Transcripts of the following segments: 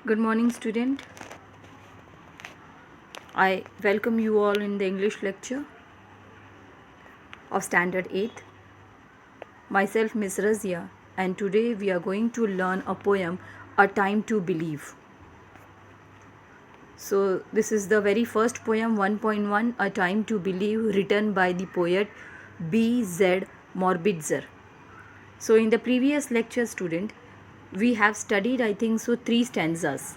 Good morning, student. I welcome you all in the English lecture of Standard 8th. Myself, Miss Razia, and today we are going to learn a poem, A Time to Believe. So, this is the very first poem, 1.1, A Time to Believe, written by the poet B.Z. Morbitzer. So, in the previous lecture, student, we have studied, I think so, 3 stanzas.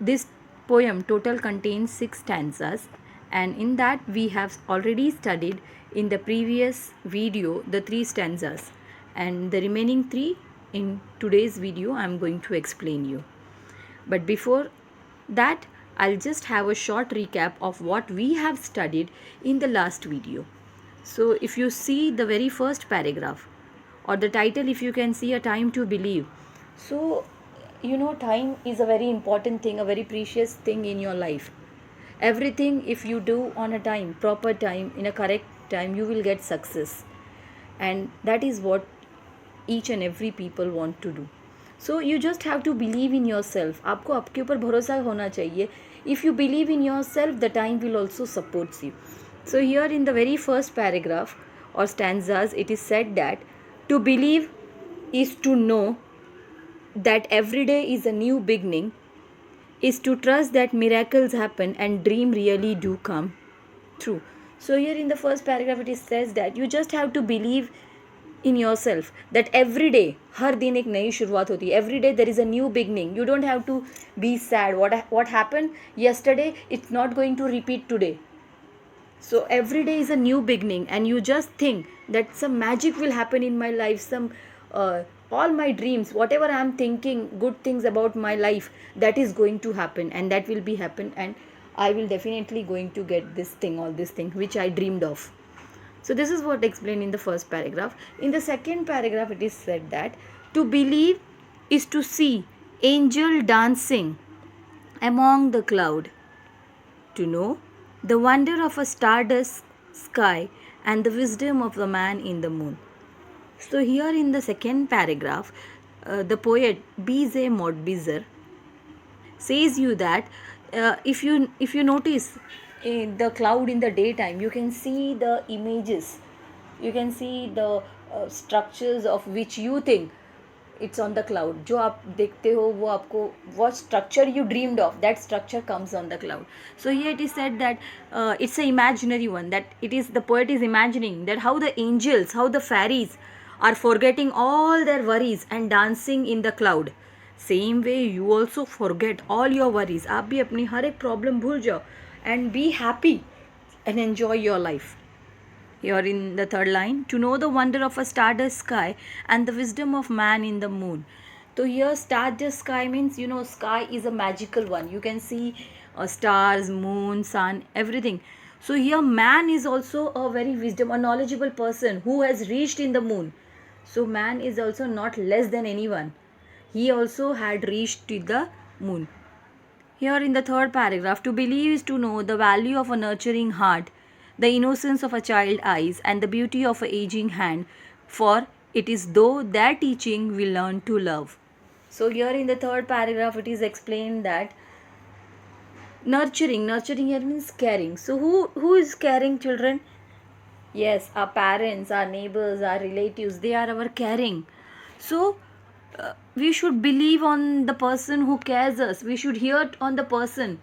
This poem total contains 6 stanzas, and in that we have already studied in the previous video the 3 stanzas, and the remaining 3 in today's video I am going to explain you. But before that, I'll just have a short recap of what we have studied in the last video. So if you see the very first paragraph or the title, if you can see, A Time to Believe, so time is a very important thing, a very precious thing in your life. Everything, if you do on a time, proper time, in a correct time, you will get success, and that is what each and every people want to do. So you just have to believe in yourself. आपको आपके ऊपर भरोसा होना चाहिए. If you believe in yourself, the time will also supports you. So here in the very first paragraph or stanzas, it is said that to believe is to know that every day is a new beginning, is to trust that miracles happen and dream really do come true. So here in the first paragraph it says that you just have to believe in yourself that every day, हर दिन एक नई शुरुआत होती है. Every day there is a new beginning. You don't have to be sad. What happened yesterday, it's not going to repeat today. So every day is a new beginning, and you just think that some magic will happen in my life, some all my dreams, whatever I am thinking, good things about my life, that is going to happen, and that will be happen, and I will definitely going to get this thing, all this thing which I dreamed of. So this is what explained in the first paragraph. In the second paragraph it is said that to believe is to see angel dancing among the cloud, to know the wonder of a stardust sky and the wisdom of the man in the moon. So here in the second paragraph, the poet B.Z. Morbitzer says you that if you notice in the cloud in the daytime, you can see the images, you can see the structures of which you think it's on the cloud. जो आप देखते हो वो आपको, what structure you dreamed of, that structure comes on the cloud. So here it is said that it's an imaginary one, that it is, the poet is imagining that how the angels, how the fairies are forgetting all their worries and dancing in the cloud. Same way you also forget all your worries. आप भी अपनी हर एक problem भूल जाओ and be happy and enjoy your life. Here in the third line, to know the wonder of a stardust sky and the wisdom of man in the moon. So here stardust sky means, sky is a magical one. You can see stars, moon, sun, everything. So here man is also a very wisdom, a knowledgeable person who has reached in the moon. So man is also not less than anyone. He also had reached to the moon. Here in the third paragraph, to believe is to know the value of a nurturing heart, the innocence of a child's eyes, and the beauty of an aging hand, for it is through their teaching we learn to love. So here in the third paragraph it is explained that nurturing here means caring. So who is caring, children? Yes, our parents, our neighbors, our relatives, they are our caring. So we should believe on the person who cares us. We should hear on the person,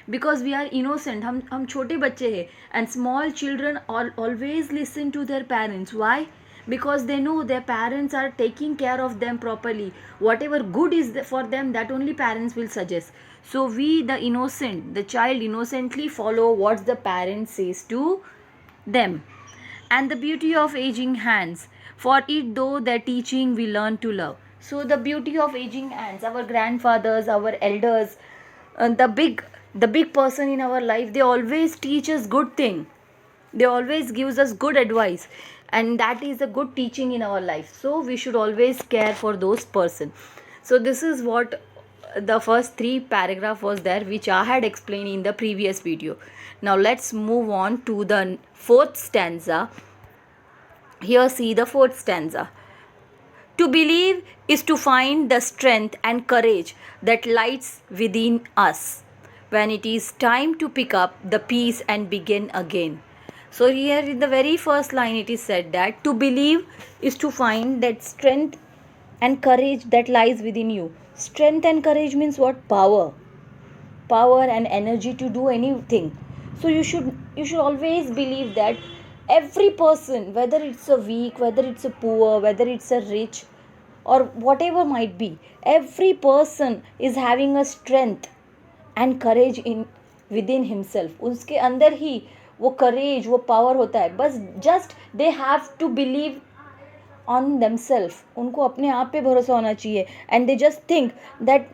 because we are innocent. हम छोटे बच्चे हैं, and small children always listen to their parents. Why? Because they know their parents are taking care of them properly. Whatever good is for them, that only parents will suggest. So we, the innocent, the child innocently follow what the parent says to them. And the beauty of aging hands, for it though their teaching we learn to love. So the beauty of aging hands, our grandfathers, our elders, the big person in our life, they always teach us good thing. They always gives us good advice, and that is a good teaching in our life. So we should always care for those person. So this is what the first 3 paragraph was there, which I had explained in the previous video. Now let's move on to the fourth stanza. Here see the fourth stanza. To believe is to find the strength and courage that lies within us when it is time to pick up the piece and begin again. So, here in the very first line, it is said that to believe is to find that strength and courage that lies within you. Strength and courage means what? Power and energy to do anything. So you should always believe that every person, whether it's a weak, whether it's a poor, whether it's a rich, or whatever might be, every person is having a strength and courage in within himself. उसके अंदर ही वो courage, वो power होता है. बस just they have to believe on themselves. उनको अपने आप पे भरोसा होना चाहिए. And they just think that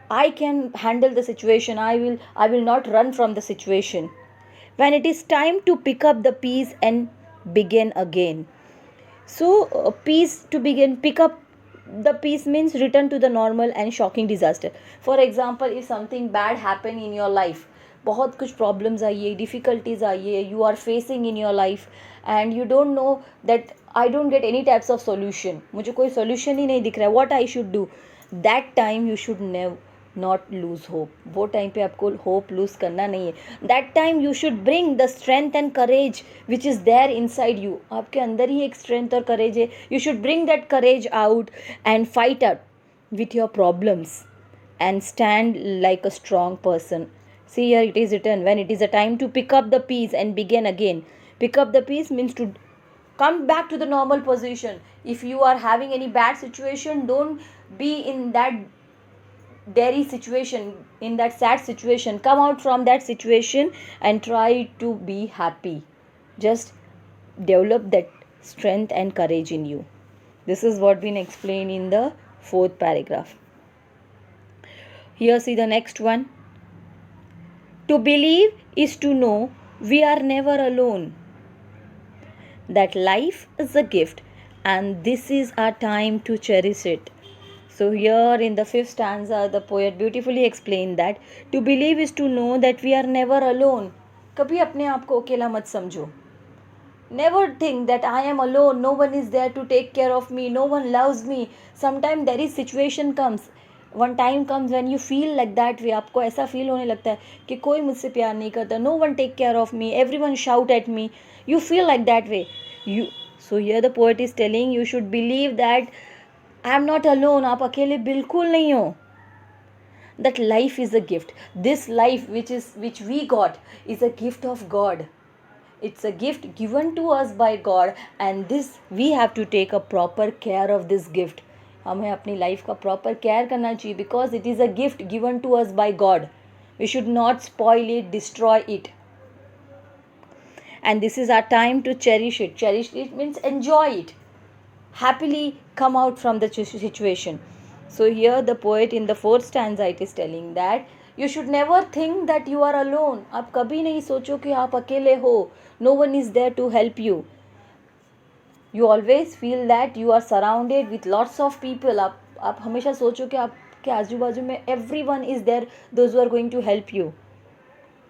I can handle the situation. I will not run from the situation. When it is time to pick up the piece and begin again. So, piece to begin, pick up the piece means return to the normal and shocking disaster. For example, if something bad happen in your life, बहुत कुछ problems आई है, difficulties आई है, you are facing in your life and you don't know that I don't get any types of solution. मुझे कोई solution ही नहीं दिख रहा है. What I should do? That time you should not lose hope. वो time पे आपको hope lose करना नहीं है. That time you should bring the strength and courage which is there inside you. आपके अंदर ही एक strength और courage है. You should bring that courage out and fight out with your problems and stand like a strong person. See, here it is written, when it is a time to pick up the piece and begin again. Pick up the piece means to come back to the normal position. If you are having any bad situation, don't be in that dirty situation, in that sad situation. Come out from that situation and try to be happy. Just develop that strength and courage in you. This is what been explained in the 4th paragraph. Here see the next one. To believe is to know we are never alone, that life is a gift and this is our time to cherish it. So here in the 5th stanza, the poet beautifully explained that to believe is to know that we are never alone. कभी अपने आप को अकेला मत समझो. Never think that I am alone, no one is there to take care of me, no one loves me. Sometimes there is situation comes. One time comes when you feel like that way. आपको ऐसा feel होने लगता है कि कोई मुझसे प्यार नहीं करता. No one take care of me, everyone shout at me. You feel like that way. So here the poet is telling you should believe that I am not alone. आप अकेले बिल्कुल नहीं हो. That life is a gift. This life which we got is a gift of God. It's a gift given to us by God and this we have to take a proper care of this gift. हमें अपनी life का proper care करना चाहिए because it is a gift given to us by God. We should not spoil it, destroy it. And this is our time to cherish it. Cherish it means enjoy it. Happily come out from the situation. So here the poet in the 4th stanza it is telling that you should never think that you are alone. आप कभी नहीं सोचो कि आप अकेले हो. No one is there to help you. You always feel that you are surrounded with lots of people. आप हमेशा सोचो कि आपके आजू बाजू में everyone is there, those who are going to help you.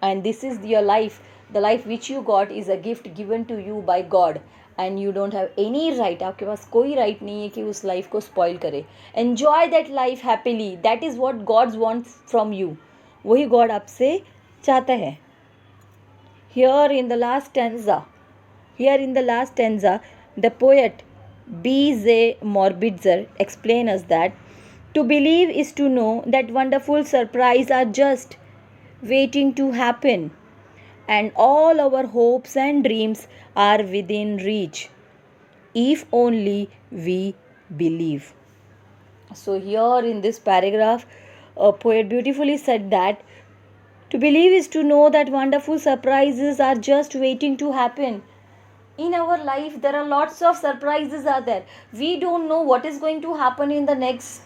And this is your life. The life which you got is a gift given to you by God. And you don't have any right. आपके पास कोई right नहीं है कि उस life को spoil करे. Enjoy that life happily. That is what God wants from you. वही God आपसे चाहता है. Here in the last stanza, the poet B.J. Morbitzer explains us that to believe is to know that wonderful surprises are just waiting to happen and all our hopes and dreams are within reach if only we believe. So here in this paragraph, a poet beautifully said that to believe is to know that wonderful surprises are just waiting to happen. In our life, there are lots of surprises are there. We don't know what is going to happen in the next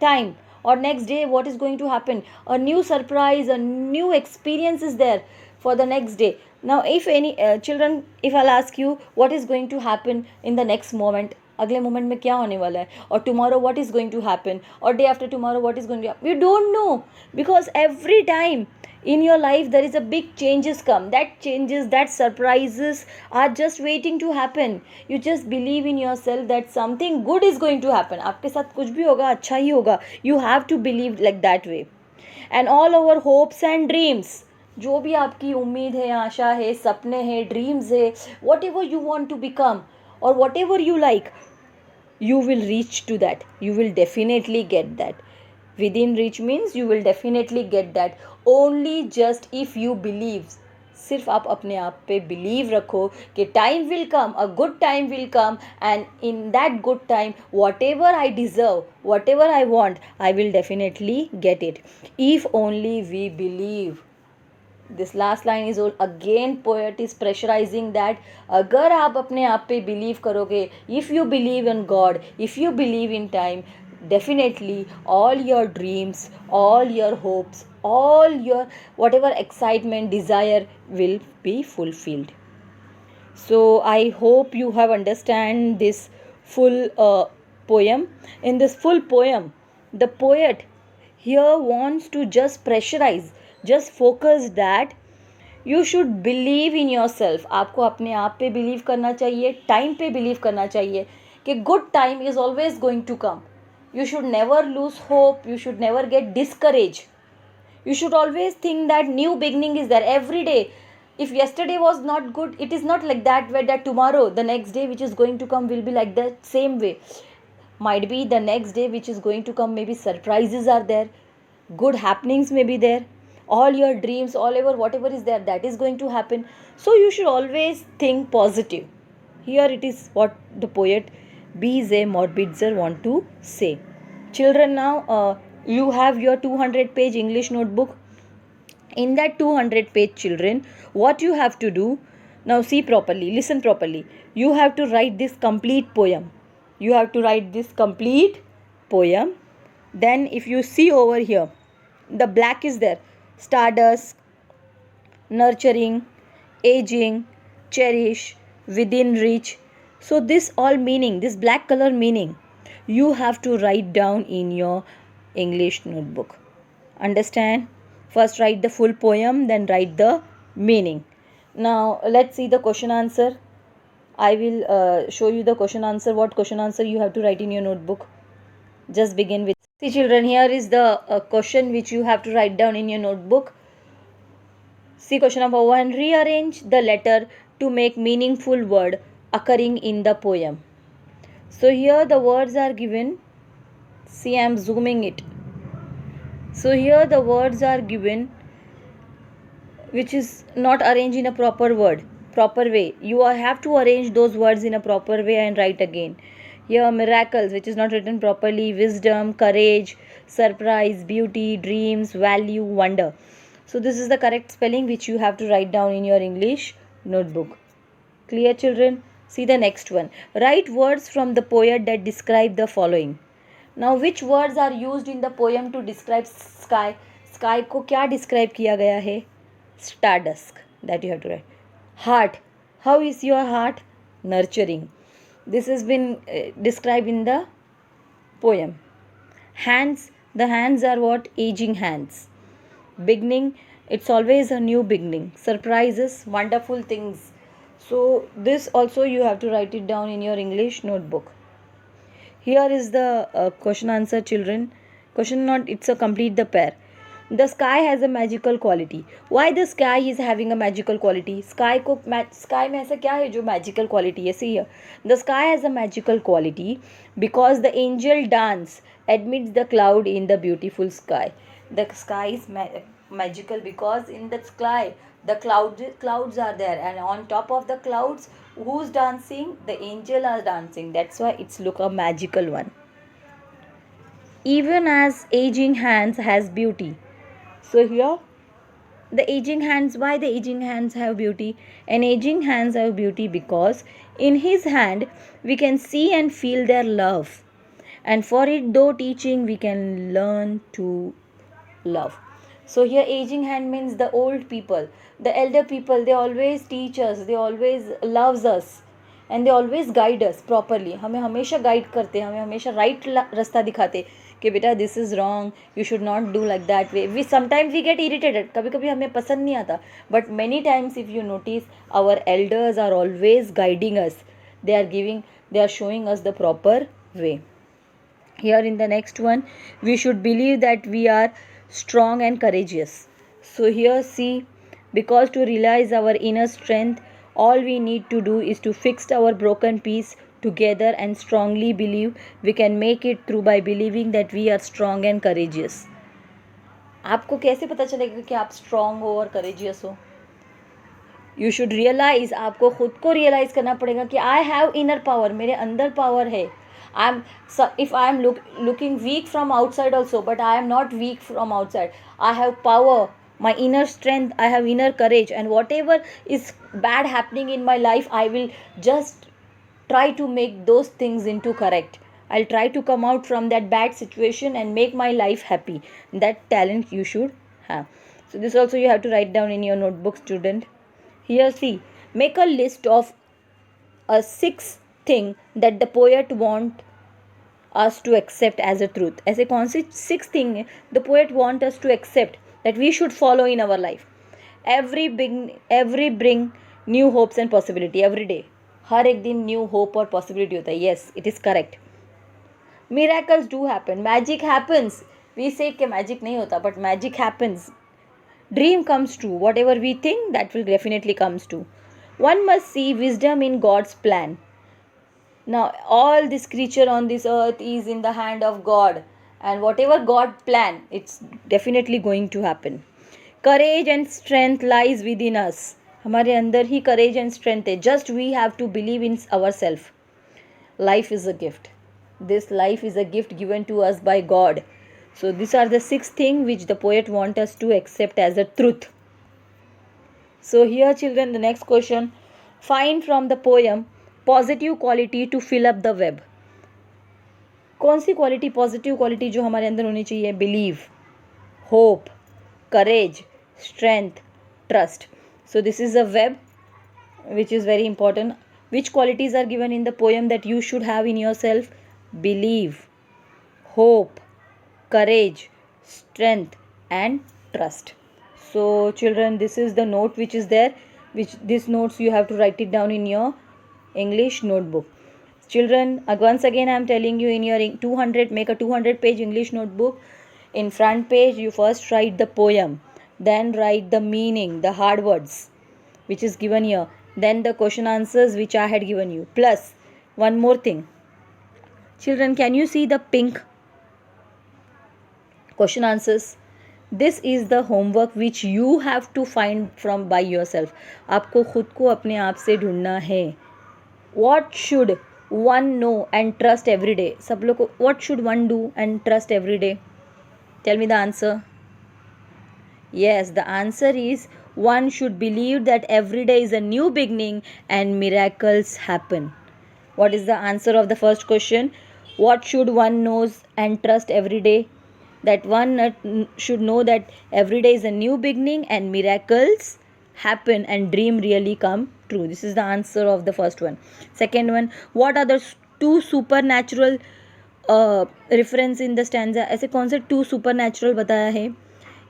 time or next day, what is going to happen. A new surprise, a new experience is there for the next day. Now, if any children, if I'll ask you what is going to happen in the next moment, अगले moment में क्या होने वाला है, और tomorrow what is going to happen, और day after tomorrow what is going to happen, you don't know, because every time in your life there is a big changes come, that changes, that surprises are just waiting to happen. You just believe in yourself that something good is going to happen. आपके साथ कुछ भी होगा अच्छा ही होगा. You have to believe like that way. And all our hopes and dreams, जो भी आपकी उम्मीद है, आशा है, सपने हैं, ड्रीम्स है, whatever you want to become or whatever you like, you will reach to that, you will definitely get that. Within reach means you will definitely get that, only just if you believe. सिर्फ आप अपने आप पे believe रखो कि time will come, a good time will come, and in that good time whatever I deserve, whatever I want, I will definitely get it, if only we believe. This last line is again poet is pressurising that अगर आप अपने आप पे believe करोगे, if you believe in God, if you believe in time, definitely all your dreams, all your hopes, all your whatever excitement, desire will be fulfilled. So I hope you have understand this full poem. In this full poem, the poet here wants to just pressurize, just focus that you should believe in yourself. आपको अपने आप पे believe करना चाहिए, time पे believe करना चाहिए कि good time is always going to come. You should never lose hope, you should never get discouraged, you should always think that new beginning is there every day. If yesterday was not good, it is not like that way that tomorrow, the next day which is going to come, will be like that same way. Might be the next day which is going to come, maybe surprises are there, good happenings may be there, all your dreams, all over whatever is there, that is going to happen. So you should always think positive. Here it is what the poet B. Z. Morbitzer want to say. Children, now you have your 200-page English notebook. In that 200-page, children, what you have to do, now see properly, listen properly. You have to write this complete poem. You have to write this complete poem. Then if you see over here, the black is there. Stardust, nurturing, aging, cherish, within reach. So this all meaning, this black color meaning, you have to write down in your English notebook. Understand? First write the full poem, then write the meaning. Now let's see the question answer. I will show you the question answer. What question answer you have to write in your notebook? Just begin with. See children, here is the question which you have to write down in your notebook. See question number 1. Rearrange the letter to make meaningful word occurring in the poem. So here the words are given. See, I am zooming it. So here the words are given which is not arranged in a proper way. You have to arrange those words in a proper way and write again. Here miracles, which is not written properly, wisdom, courage, surprise, beauty, dreams, value, wonder. So this is the correct spelling which you have to write down in your English notebook. Clear children? See the next one. Write words from the poet that describe the following. Now which words are used in the poem to describe sky? Sky को क्या describe किया गया है? Stardust. That you have to write. Heart. How is your heart? Nurturing. This has been described in the poem. Hands. The hands are what? Aging hands. Beginning. It's always a new beginning. Surprises. Wonderful things. So this also you have to write it down in your English notebook. Here is the question answer children. Question not, it's a complete the pair. The sky has a magical quality. Why the sky is having a magical quality? Sky में ऐसा क्या है जो magical quality है? See here. The sky has a magical quality because the angel dance amidst the cloud in the beautiful sky. The sky is magical because in the sky the clouds are there, and on top of the clouds who's dancing? The angel are dancing. That's why it's look a magical one. Even as aging hands has beauty. So here the aging hands, why the aging hands have beauty? And aging hands have beauty because in his hand we can see and feel their love, and for it though teaching we can learn to love. So here aging hand means the old people, the elder people, they always teach us, they always loves us, and they always guide us properly, हमें हमेशा guide करते, हमें हमेशा right रास्ता दिखाते कि बेटा this is wrong, you should not do like that way. We sometimes we get irritated, कभी कभी हमें पसंद नहीं आता, but many times if you notice our elders are always guiding us, they are showing us the proper way. Here in the next one, we should believe that we are strong and courageous. So here see, because to realize our inner strength, all we need to do is to fix our broken piece together and strongly believe we can make it through by believing that we are strong and courageous. आपको कैसे पता चलेगा कि आप strong हो और courageous हो? You should realise, आपको खुद को रियलाइज करना पड़ेगा कि आई हैव इनर पावर, मेरे अंदर पावर है. I am, if I am looking weak from outside also, but I am not weak from outside. I have power, my inner strength, I have inner courage, and whatever is bad happening in my life, I will just try to make those things into correct. I'll try to come out from that bad situation and make my life happy. That talent you should have. So this also you have to write down in your notebook, student. Here see, make a list of a 6 thing that the poet want us to accept as a truth. ऐसे कौन सी 6 thing the poet want us to accept that we should follow in our life. Every bring new hopes and possibility every day. हर एक दिन new hope और possibility होता है. Yes, it is correct. Miracles do happen, magic happens. We say कि magic नहीं होता, but magic happens. Dream comes true. Whatever we think, that will definitely comes true. One must see wisdom in God's plan. Now, all this creature on this earth is in the hand of God. And whatever God plan, it's definitely going to happen. Courage and strength lies within us. हमारे अंदर ही courage and strength है. Just we have to believe in ourselves. Life is a gift. This life is a gift given to us by God. So these are the 6 things which the poet wants us to accept as a truth. So here children, the next question, find from the poem positive quality to fill up the web. कौन सी quality, positive quality जो हमारे अंदर होनी चाहिए? Believe, hope, courage, strength, trust. So this is a web which is very important. Which qualities are given in the poem that you should have in yourself? Believe, hope, courage, strength and trust. So children, this is the note which is there, which this notes you have to write it down in your English notebook. Children, once again I am telling you, in your 200, make a 200 page English notebook. In front page you first write the poem, then write the meaning, the hard words which is given here, then the question answers which I had given you. Plus one more thing, children, can you see the pink question answers? This is the homework which you have to find from by yourself. आपको खुद को अपने आप से ढूंढना है. What should one know and trust every day? सब लोग को what should one do and trust every day? Tell me the answer. Yes, the answer is one should believe that every day is a new beginning and miracles happen. What is the answer of the first question? What should one knows and trust every day? That one should know that every day is a new beginning and miracles happen and dream really come true. This is the answer of the first one. Second one, what are the 2 supernatural reference in the stanza? ऐसे कौन से 2 supernatural बताया है?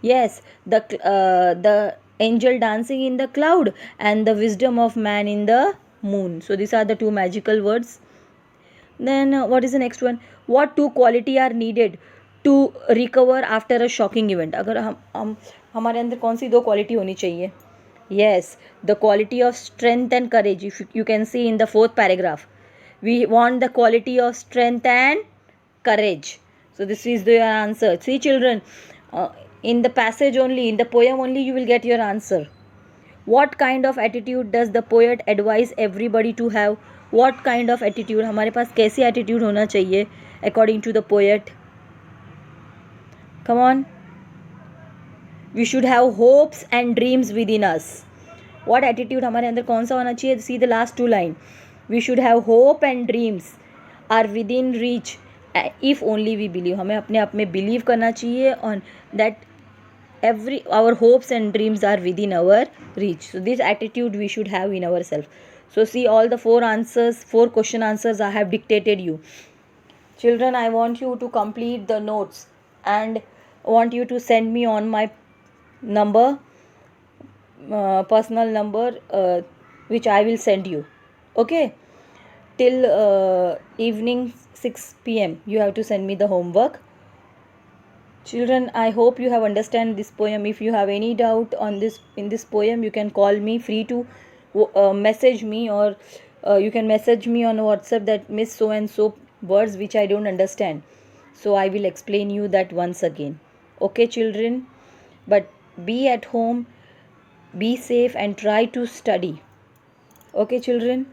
Yes, the angel dancing in the cloud and the wisdom of man in the moon. So these are the 2 magical words. Then what is the next one? What 2 quality are needed to recover after a shocking event? अगर हम हमारे अंदर कौन सी 2 quality होनी चाहिए? Yes, the quality of strength and courage. If you can see in the 4th paragraph, we want the quality of strength and courage. So this is the answer. See children, in the passage only, in the poem only you will get your answer. What kind of attitude does the poet advise everybody to have? What kind of attitude, हमारे पास कैसी attitude होना चाहिए according to the poet? Come on. We should have hopes and dreams within us. What attitude हमारे अंदर कौन सा होना चाहिए? See the last 2 line. We should have hope and dreams are within reach if only we believe. हमें अपने आप में believe करना चाहिए on that our hopes and dreams are within our reach. So this attitude we should have in ourselves. So see all the four question answers I have dictated you. Children, I want you to complete the notes and want you to send me on my number, personal number, which I will send you. Okay, till evening 6 p.m. you have to send me the homework. Children, I hope you have understand this poem. If you have any doubt on this in this poem, you can call me, free to message me, or you can message me on WhatsApp that miss so and so words which I don't understand. So I will explain you that once again. Okay, children, but be at home, be safe, and try to study. Okay, children.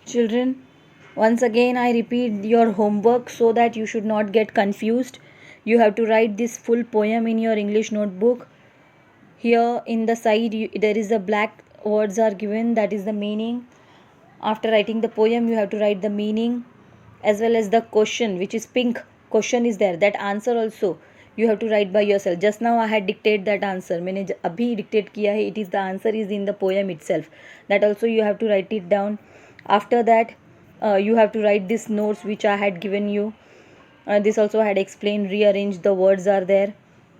Children, once again I repeat your homework so that you should not get confused. You have to write this full poem in your English notebook. Here in the side there is a black words are given, that is the meaning. After writing the poem you have to write the meaning as well as the question, which is pink question is there, that answer also you have to write by yourself. Just now I had dictate that answer, मैंने अभी dictate किया है, it is the answer is in the poem itself, that also you have to write it down. After that you have to write this notes which I had given you. This also I had explained, rearrange the words are there,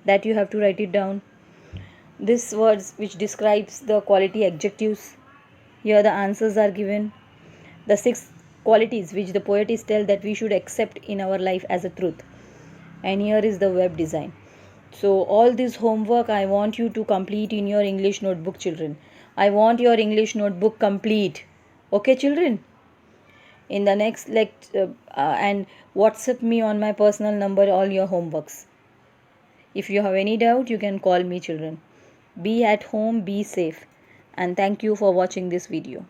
that you have to write it down. This words which describes the quality adjectives, here the answers are given. The 6 qualities which the poet is tell that we should accept in our life as a truth, and here is the web design. So all this homework I want you to complete in your English notebook, children. I want your English notebook complete. Okay, children? In the next lecture, and WhatsApp me on my personal number all your homeworks. If you have any doubt, you can call me, children. Be at home, be safe, and thank you for watching this video.